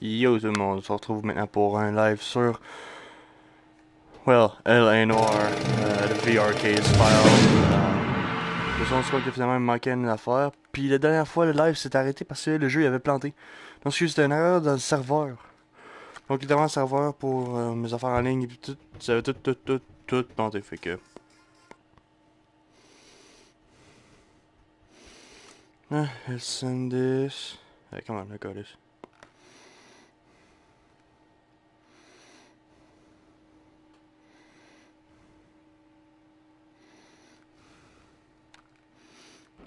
Yo tout le monde, on se retrouve maintenant pour un live sur, L.A Noire, le VR Case File. Le son se que finalement il me manquait une affaire. Puis la dernière fois, le live s'est arrêté parce que le jeu il avait planté. Donc c'était une erreur dans le serveur. Donc il était un serveur pour mes affaires en ligne et puis tout, ça avait tout planté. Fait que. Let's send this. Hey, come on, I got this.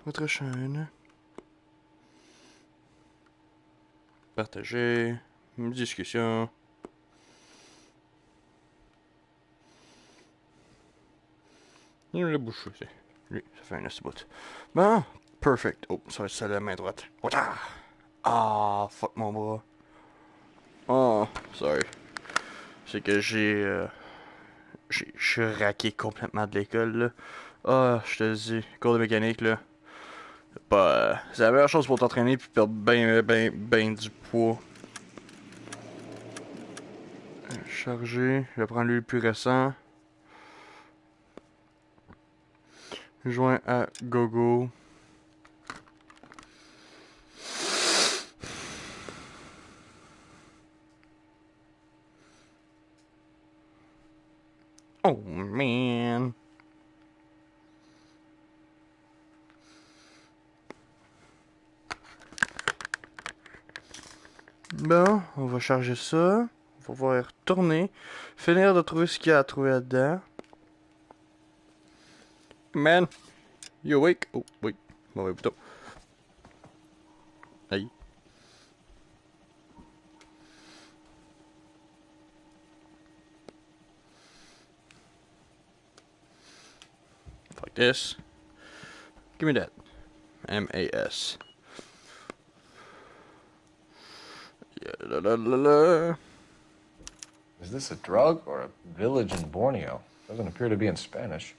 Votre chaîne. Partager. Discussion. Il le bouche aussi. Lui, ça fait un assez bout. Bon, perfect. Oh, ça va être ça la main droite. Wata! Ah, fuck mon bras. Oh, sorry. C'est que je suis raqué complètement de l'école, là. Ah, je te dis, cours de mécanique, là. C'est la meilleure chose pour t'entraîner puis perdre ben du poids. Charger, je vais prendre lui le plus récent. Joint à gogo. Oh man. Bon, on va charger ça. On va pouvoir y retourner. Finir de trouver ce qu'il y a à trouver là-dedans. Man, you awake? Oh, oui. Mauvais bouton. Aïe. Fuck this. Give me that. M-A-S. Yeah, la la la la. Is this a drug or a village in Borneo? Doesn't appear to be in Spanish.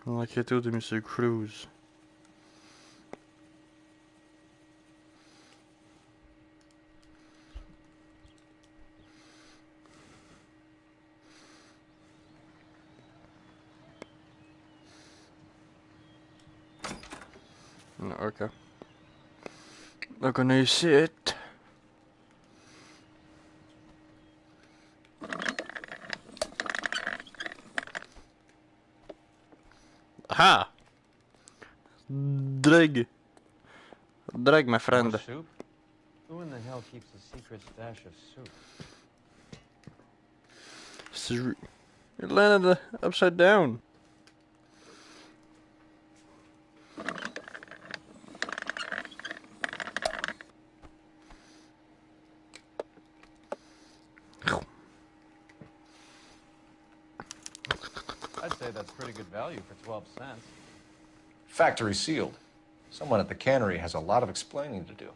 L'enquête de Monsieur Cruz. Ok. Donc on a ici it. Aha! Drag. Drag, my friend. More soup? Who in the hell keeps a secret stash of soup? It landed upside down. I'd say that's pretty good value for 12 cents. Factory sealed. Someone at the cannery has a lot of explaining to do.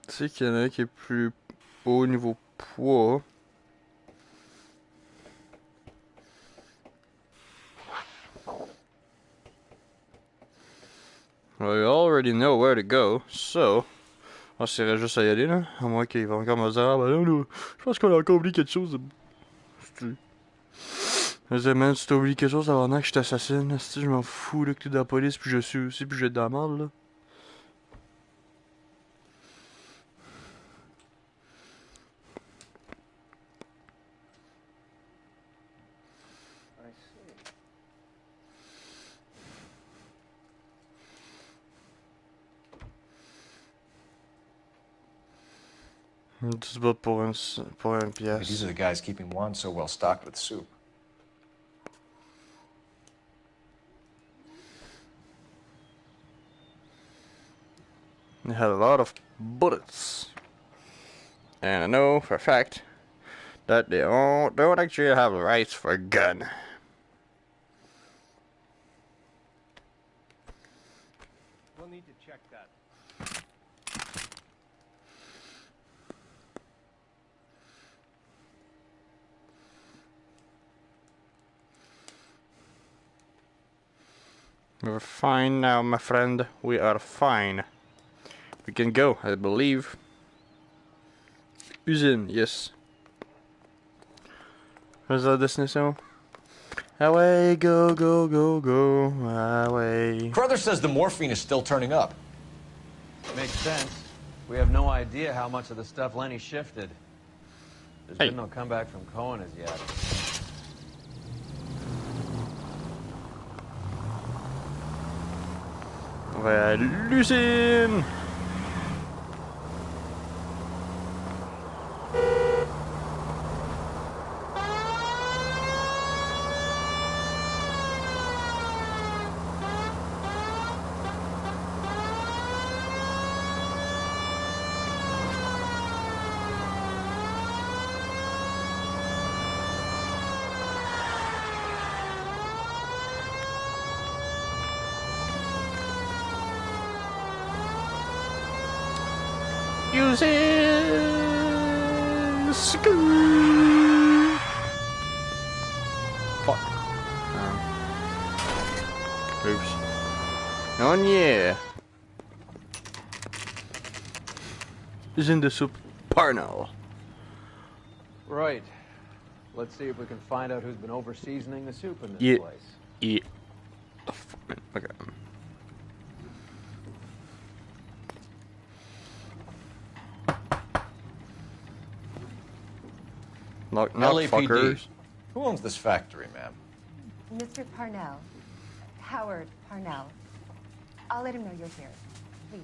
Tu sais qu'il y en a un qui est plus haut niveau poids. Well, we already know where to go, so... On serait juste à y aller, là. À moins qu'il va encore me dire, ah ben là, je pense qu'on a encore oublié quelque chose. Vas-y, man, si t'as oublié quelque chose avant que je t'assassine, si je m'en fous, là, que t'es dans la police, puis je suis aussi, puis je vais être dans la merde, là. Tu te bats pour un Maybe pièce. these are the guys keeping Juan so well stocked with soup. They had a lot of bullets. And I know for a fact that they don't actually have rights for a gun. We'll need to check that. We're fine now, my friend. We are fine. We can go, I believe. Usine, yes. Where's the destination? Away, go, go, go, go, away. Carruthers says the morphine is still turning up. Makes sense. We have no idea how much of the stuff Lenny shifted. There's Hey. been no comeback from Cohen as yet. We're losing. Using school. Fuck. Oops. Oh yeah. Is in the soup Parnell. Right. Let's see if we can find out who's been over-seasoning the soup in this Yeah. place. Yeah. Okay. Knock, knock, LAPD. fuckers. Who owns this factory, ma'am? Mr. Parnell. Howard Parnell. I'll let him know you're here. Please,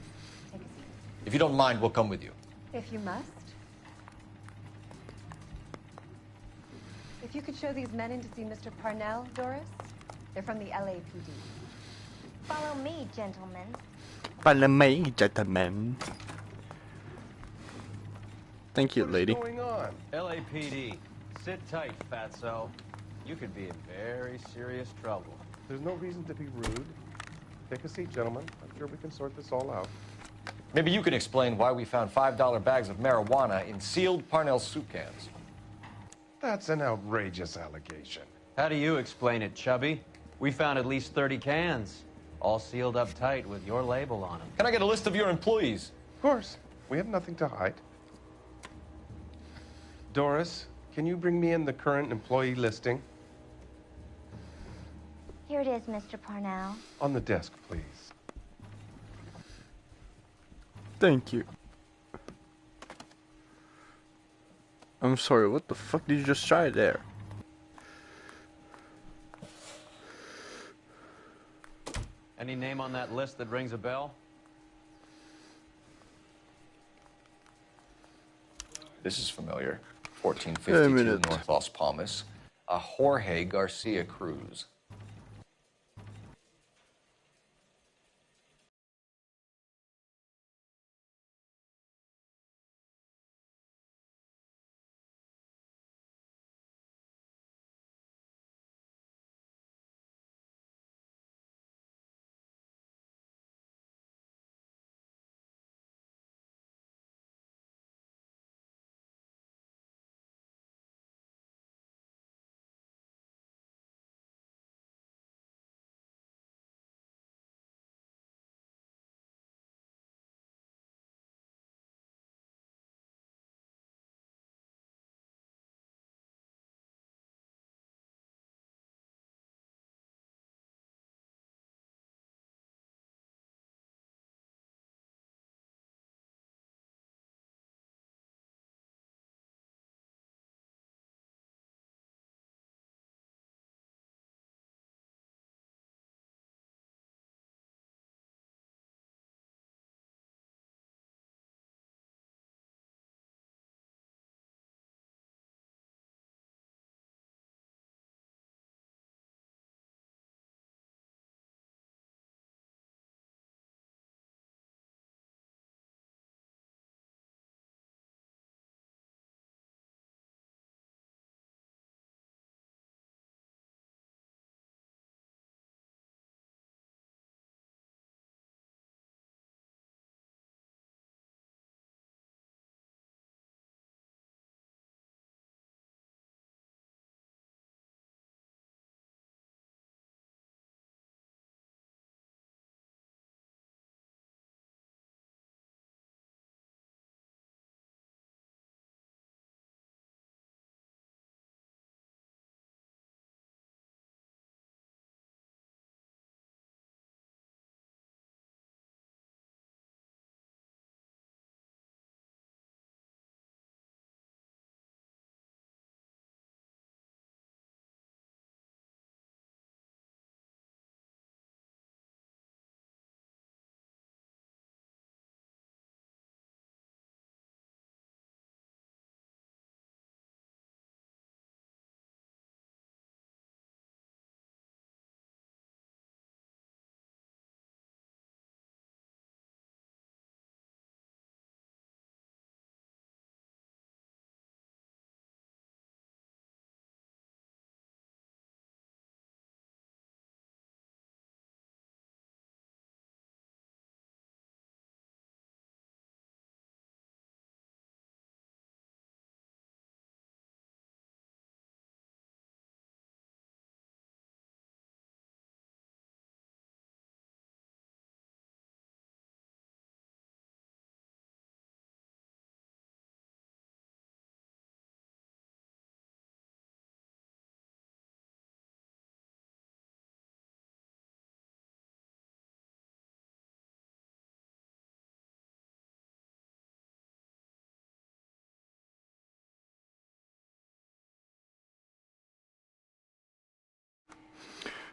take a seat. If you don't mind, we'll come with you. If you must. If you could show these men in to see Mr. Parnell, Doris. They're from the LAPD. Follow me, gentlemen. Follow me, gentlemen. Thank you, lady. What's going on? LAPD, sit tight, fatso. You could be in very serious trouble. There's no reason to be rude. Take a seat, gentlemen. I'm sure we can sort this all out. Maybe you can explain why we found $5 bags of marijuana in sealed Parnell soup cans. That's an outrageous allegation. How do you explain it, Chubby? We found at least 30 cans, all sealed up tight with your label on them. Can I get a list of your employees? Of course. We have nothing to hide. Doris, can you bring me in the current employee listing? Here it is, Mr. Parnell. On the desk, please. Thank you. I'm sorry, what the fuck did you just try there? Any name on that list that rings a bell? This is familiar. Wait a 1452 minute. North Las Palmas. A Jorge Garcia Cruz.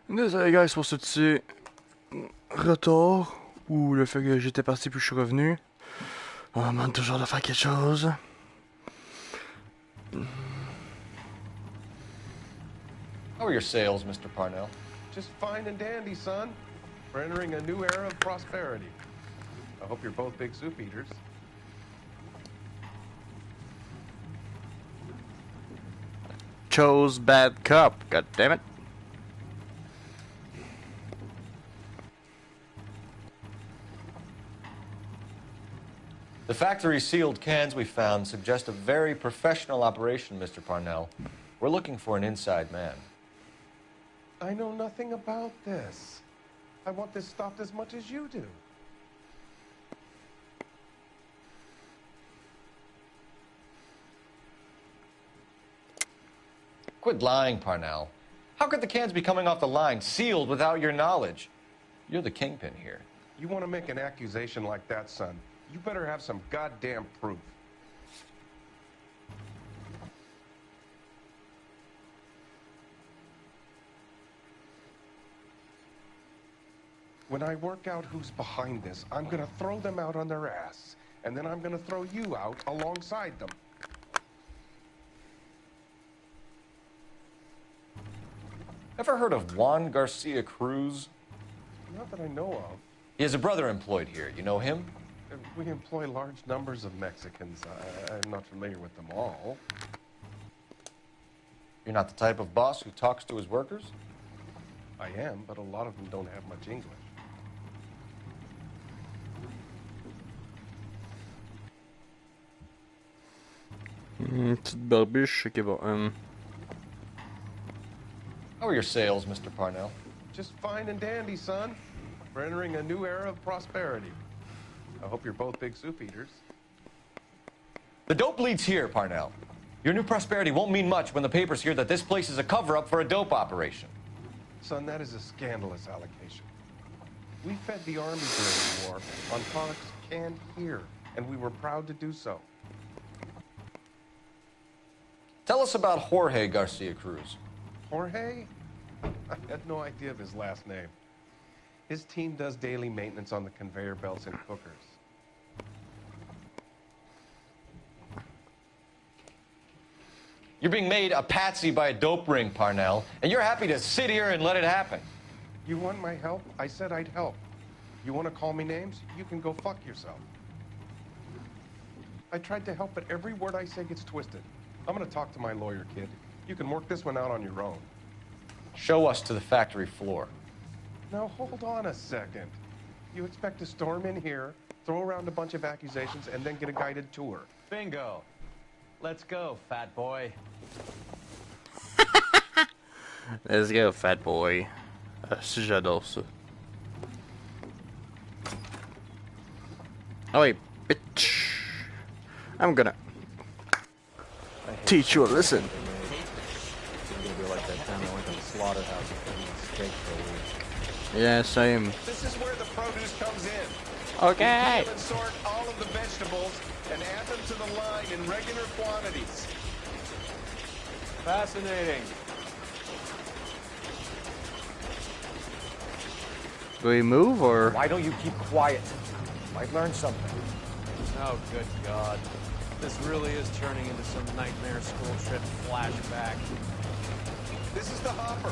Désolé, guys, pour ce petit retard. Ou le fait que j'étais parti puis je suis revenu. On demande toujours de faire quelque chose. How are your sales, Mr. Parnell? Just fine and dandy, son. We're entering a new era of prosperity. I hope you're both big soup eaters. Chose bad cup, god damn it. The factory sealed cans we found suggest a very professional operation, Mr. Parnell. We're looking for an inside man. I know nothing about this. I want this stopped as much as you do. Quit lying, Parnell. How could the cans be coming off the line sealed without your knowledge? You're the kingpin here. You want to make an accusation like that, son? You better have some goddamn proof. When I work out who's behind this, I'm gonna throw them out on their ass. And then I'm gonna throw you out alongside them. Ever heard of Juan Garcia Cruz? Not that I know of. He has a brother employed here. You know him? We employ large numbers of Mexicans. I'm not familiar with them all. You're not the type of boss who talks to his workers? I am, but a lot of them don't have much English. Petite barbiche, ok, bon. How are your sales, Mr. Parnell? Just fine and dandy, son. We're entering a new era of prosperity. I hope you're both big soup eaters. The dope leads here, Parnell. Your new prosperity won't mean much when the papers hear that this place is a cover-up for a dope operation. Son, that is a scandalous allegation. We fed the Army during the war on products canned here, and we were proud to do so. Tell us about Jorge Garcia Cruz. Jorge? I had no idea of his last name. His team does daily maintenance on the conveyor belts and cookers. You're being made a patsy by a dope ring, Parnell, and you're happy to sit here and let it happen. You want my help? I said I'd help. You want to call me names? You can go fuck yourself. I tried to help, but every word I say gets twisted. I'm going to talk to my lawyer, kid. You can work this one out on your own. Show us to the factory floor. Now, hold on a second. You expect to storm in here, throw around a bunch of accusations, and then get a guided tour. Bingo. Let's go, fat boy. Let's go, fat boy. Si j'adore ça. Oh wait, bitch. I'm gonna teach you a lesson. Yeah, same. This is where the produce comes in. Okay. We peel and sort all of the vegetables and add them to the line in regular quantities. Fascinating. Do we move or? Why don't you keep quiet? Might learn something. Oh, good God. This really is turning into some nightmare school trip flashback. This is the hopper,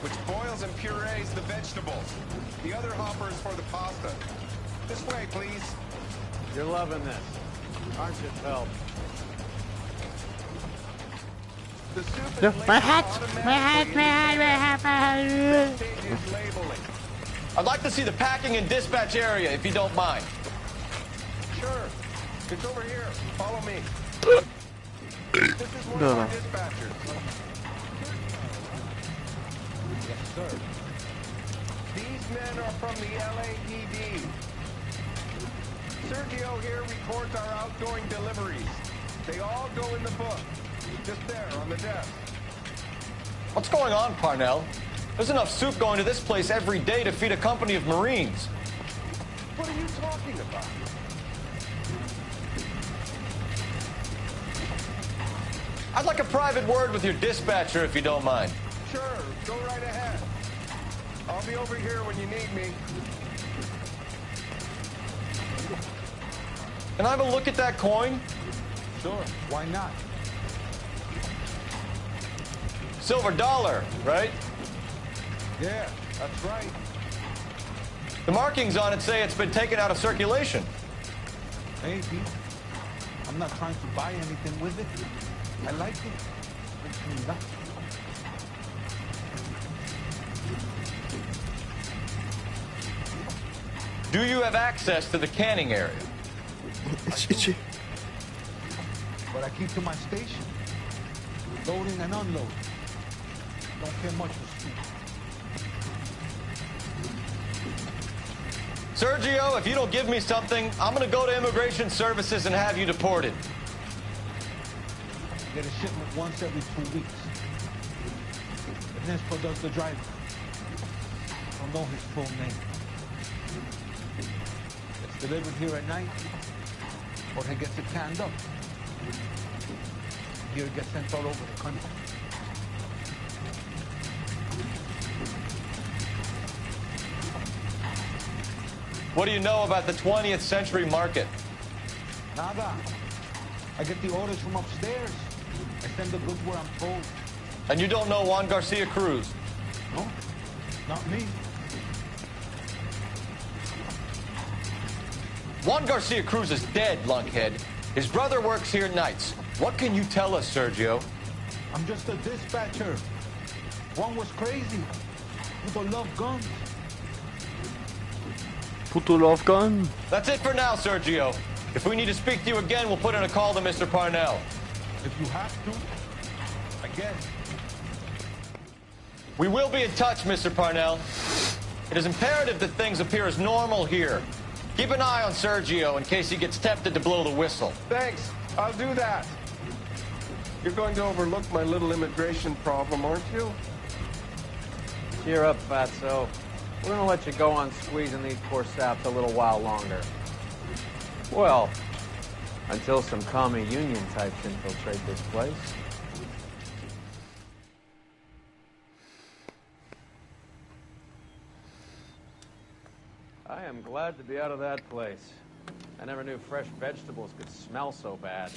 which boils and purees the vegetables. The other hopper is for the pasta. This way, please. You're loving this, aren't you, Phelps? The soup is No, labeled my hat, automatically my hat, in my hat, my hat, my hat. the stage is labeling. I'd like to see the packing and dispatch area, if you don't mind. Sure. It's over here. Follow me. This is one No, of our no. dispatchers. Yes, sir. These men are from the LAPD. Sergio here records our outgoing deliveries. They all go in the book. Just there on the desk. What's going on, Parnell? There's enough soup going to this place every day to feed a company of Marines. What are you talking about? I'd like a private word with your dispatcher, if you don't mind. Sure, go right ahead. I'll be over here when you need me. Can I have a look at that coin? Sure, why not? Silver dollar, right? Yeah, that's right. The markings on it say it's been taken out of circulation. Maybe. I'm not trying to buy anything with it. I like it. Makes me laugh. Do you have access to the canning area? It's itchy. But I keep to my station. Loading and unloading. Don't care much for speed. Sergio, if you don't give me something, I'm going to go to Immigration Services and have you deported. Get a shipment once every 2 weeks. Ernesto does the driving. I don't know his full name. It's delivered here at night, or he gets it canned up. Here it gets sent all over the country. What do you know about the 20th century market? Nada. I get the orders from upstairs. I send the goods where I'm told. And you don't know Juan Garcia Cruz? No, not me. Juan Garcia Cruz is dead, lunkhead. His brother works here nights. What can you tell us, Sergio? I'm just a dispatcher. One was crazy. People love guns. Puto love gun. That's it for now, Sergio. If we need to speak to you again, we'll put in a call to Mr. Parnell. If you have to, I guess. We will be in touch, Mr. Parnell. It is imperative that things appear as normal here. Keep an eye on Sergio in case he gets tempted to blow the whistle. Thanks. I'll do that. You're going to overlook my little immigration problem, aren't you? Cheer up, Fatso. We're gonna let you go on squeezing these poor saps a little while longer. Well, until some commie union types infiltrate this place. I am glad to be out of that place. I never knew fresh vegetables could smell so bad.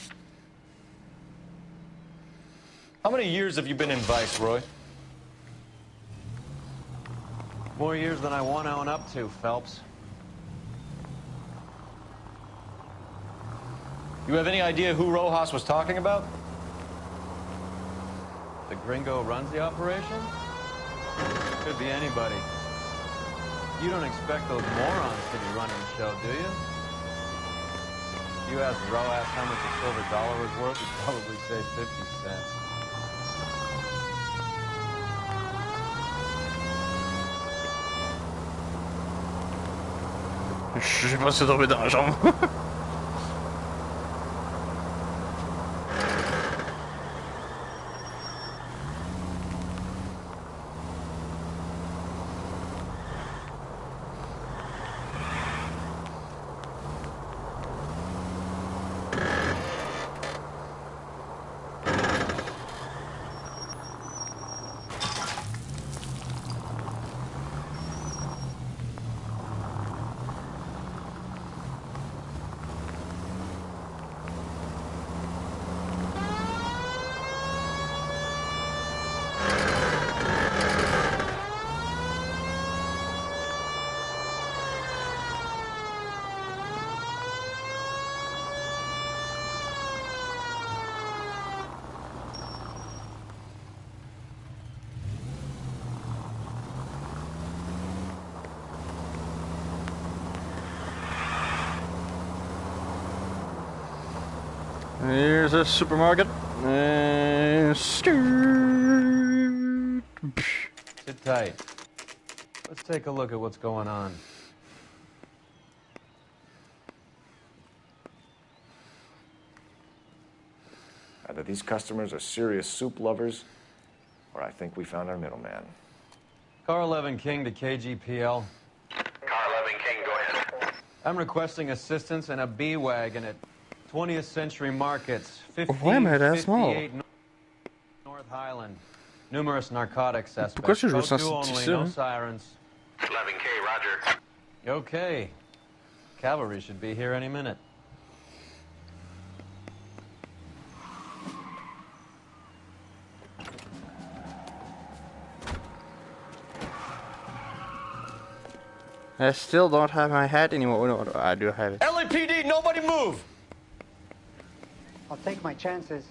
How many years have you been in Viceroy? More years than I want to own up to, Phelps. You have any idea who Rojas was talking about? The gringo runs the operation? Could be anybody. You don't expect those morons to be running the show, do you? If you asked Rojas how much a silver dollar was worth, he'd probably say 50 cents. J'ai pas se tomber dans la jambe. Here's a supermarket. Sit tight. Let's take a look at what's going on. Either these customers are serious soup lovers, or I think we found our middleman. Car 11 King to KGPL. Car 11 King, go ahead. I'm requesting assistance in a B-Wagon at 20th Century Markets, Why am I that small? 1558 North Highland. Numerous narcotic suspects. Pourquoi est-ce que je me Code sens 2 si only, difficile, no hein? sirens. 11K, roger. Okay. Cavalry should be here any minute. I still don't have my hat anymore. No, I do have it. LAPD, nobody move! I'll take my chances.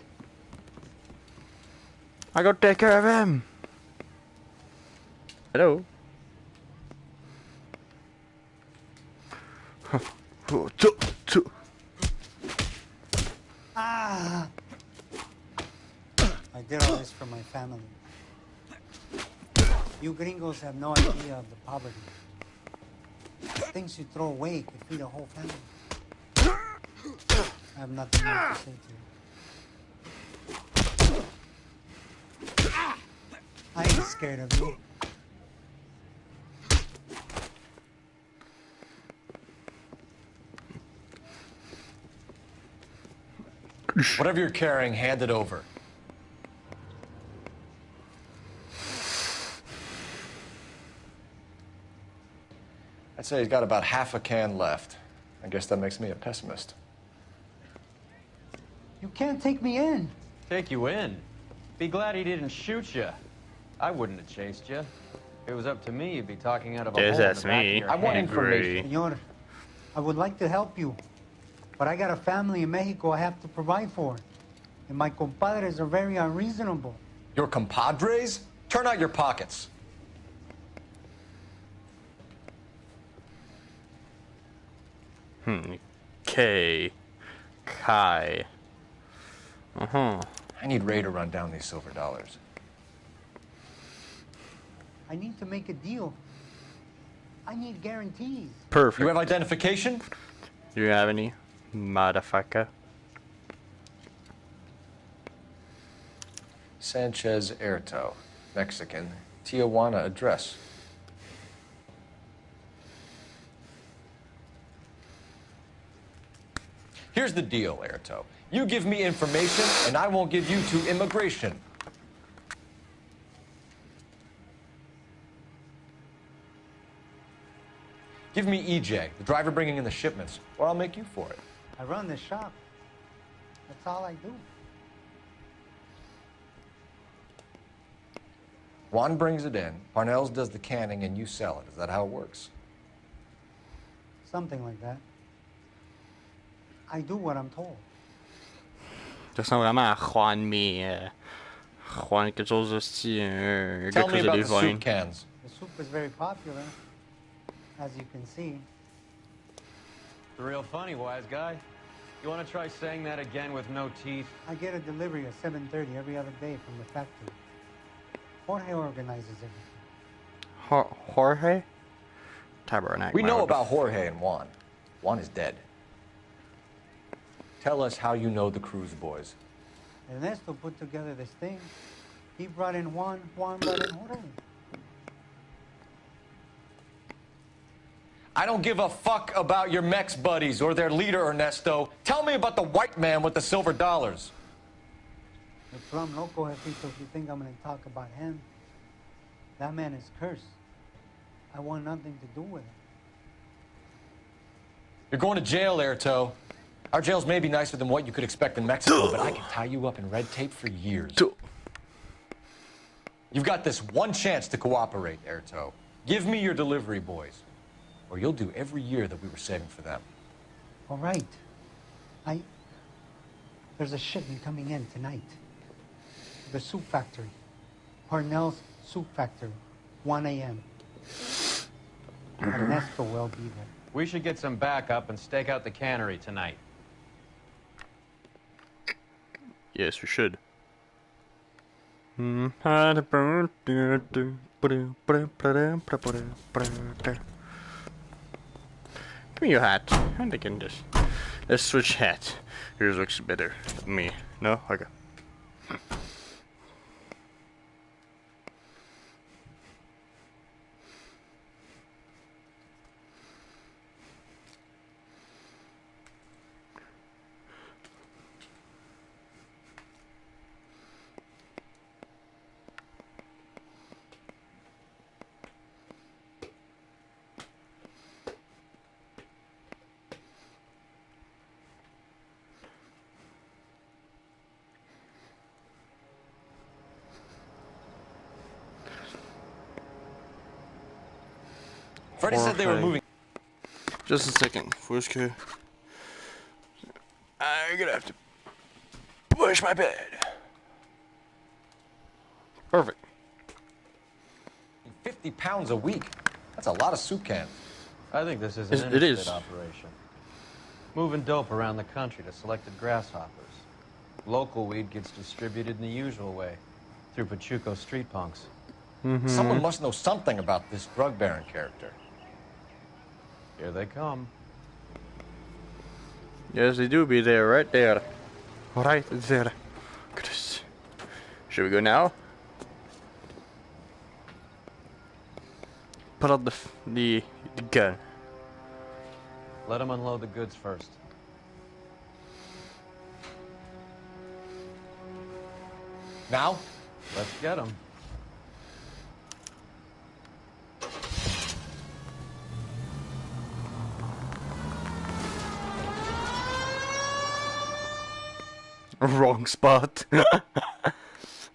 I gotta take care of him. Hello. Ah! I did all this for my family. You gringos have no idea of the poverty. Things you throw away could feed a whole family. I have nothing more to say to you. I ain't scared of you. Whatever you're carrying, hand it over. I'd say he's got about half a can left. I guess that makes me a pessimist. You can't take me in. Take you in. Be glad he didn't shoot you. I wouldn't have chased you. If it was up to me, you'd be talking out of a Yes, hole in that's the back me. of your I want head. information. Senor, I would like to help you, but I got a family in Mexico I have to provide for. And my compadres are very unreasonable. Your compadres? Turn out your pockets. K. Kai. I need Ray to run down these silver dollars. I need to make a deal. I need guarantees. Perfect. You have identification? Do you have any? Motherfucker. Sanchez Erto, Mexican, Tijuana address. Here's the deal, Erto. You give me information, and I won't give you to immigration. Give me EJ, the driver bringing in the shipments, or I'll make you for it. I run the shop. That's all I do. Juan brings it in, Parnell's does the canning, and you sell it. Is that how it works? Something like that. I do what I'm told. Ça ressemble vraiment à Juan, mais Juan quelque chose de style Tell quelque me chose de about the divin. soup cans. The soup is very popular, as you can see. It's real funny, wise guy. You want to try saying that again with no teeth? I get a delivery at 7:30 every other day from the factory. Jorge organizes everything. Jorge? Tabernacle. We know about Jorge and Juan. Juan is dead. Tell us how you know the Cruz boys. Ernesto put together this thing. He brought in Juan, Juan brought in Jorge. I don't give a fuck about your Mex buddies or their leader, Ernesto. Tell me about the white man with the silver dollars. The plum loco, Jefito, if you think I'm going to talk about him. That man is cursed. I want nothing to do with it. You're going to jail, Erto. Our jails may be nicer than what you could expect in Mexico, but I can tie you up in red tape for years. You've got this one chance to cooperate, Erto. Give me your delivery boys, or you'll do every year that we were saving for them. All right. There's a shipment coming in tonight. The soup factory. Parnell's soup factory. 1 a.m. Ernesto will be there. We should get some backup and stake out the cannery tonight. Yes, we should. Give me your hat. And I can just... Let's switch hat. Yours looks better than me. No? Okay. Freddie said they were moving. Just a second. Faut que... I'm gonna have to push my bed. Perfect. 50 pounds a week. That's a lot of soup cans. I think this is an interstate operation. Moving dope around the country to selected grasshoppers. Local weed gets distributed in the usual way, through Pachuco street punks. Someone must know something about this drug baron character. Here they come. Yes, they do be there, right there. Right there. Chris. Should we go now? Put out the gun. Let them unload the goods first. Now? Let's get them. Wrong spot.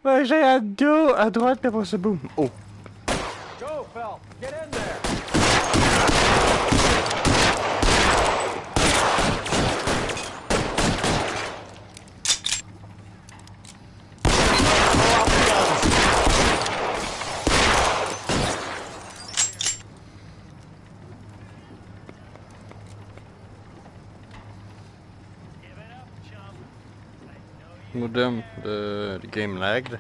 Ouais, j'ai à dos, à droite, puis après ça, boum. Oh. Go, Phelps, get in there. Modem, the game lagged.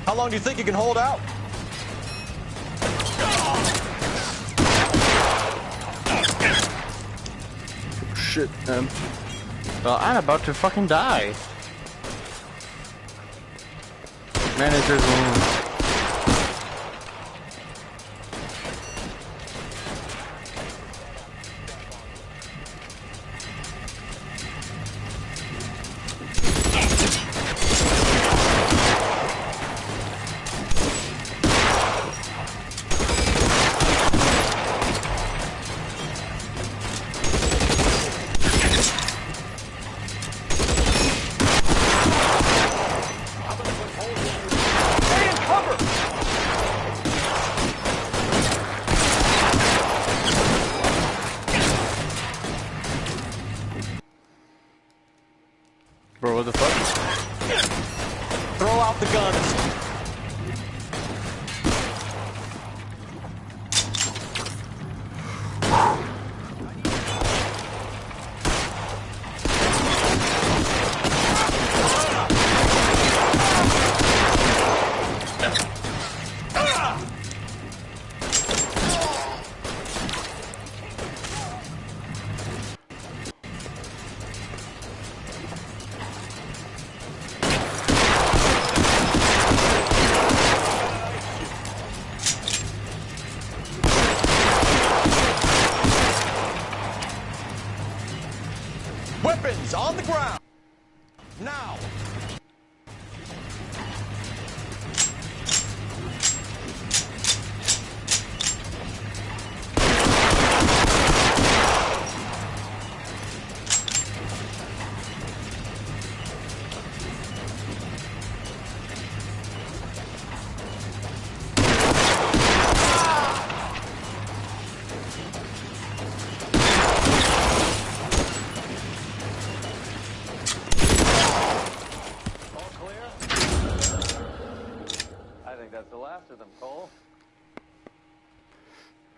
How long do you think you can hold out? Shit, well, I'm about to fucking die. Manager's room. Bro, what the fuck? Throw out the guns. Weapons on the ground. Now.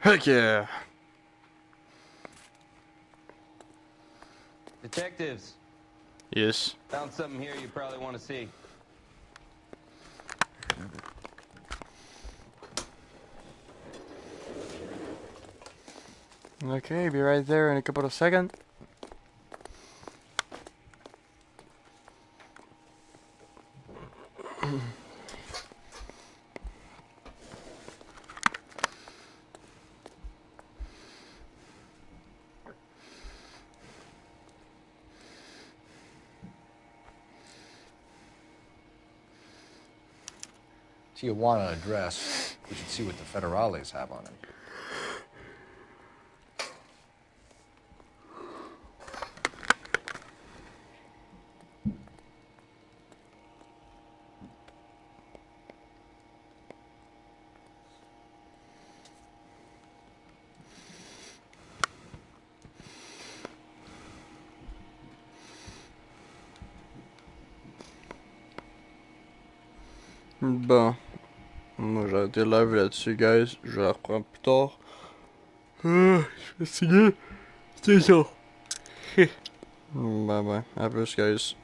Heck yeah! Detectives, Yes. found something here you probably want to see. Okay, be right there in a couple of seconds. So you want an address, we should see what the federales have on it. Bon. Moi j'ai arrêté le live là-dessus, guys. Je la reprends plus tard. Je vais signer. C'est ça. Bye bye. À plus, guys.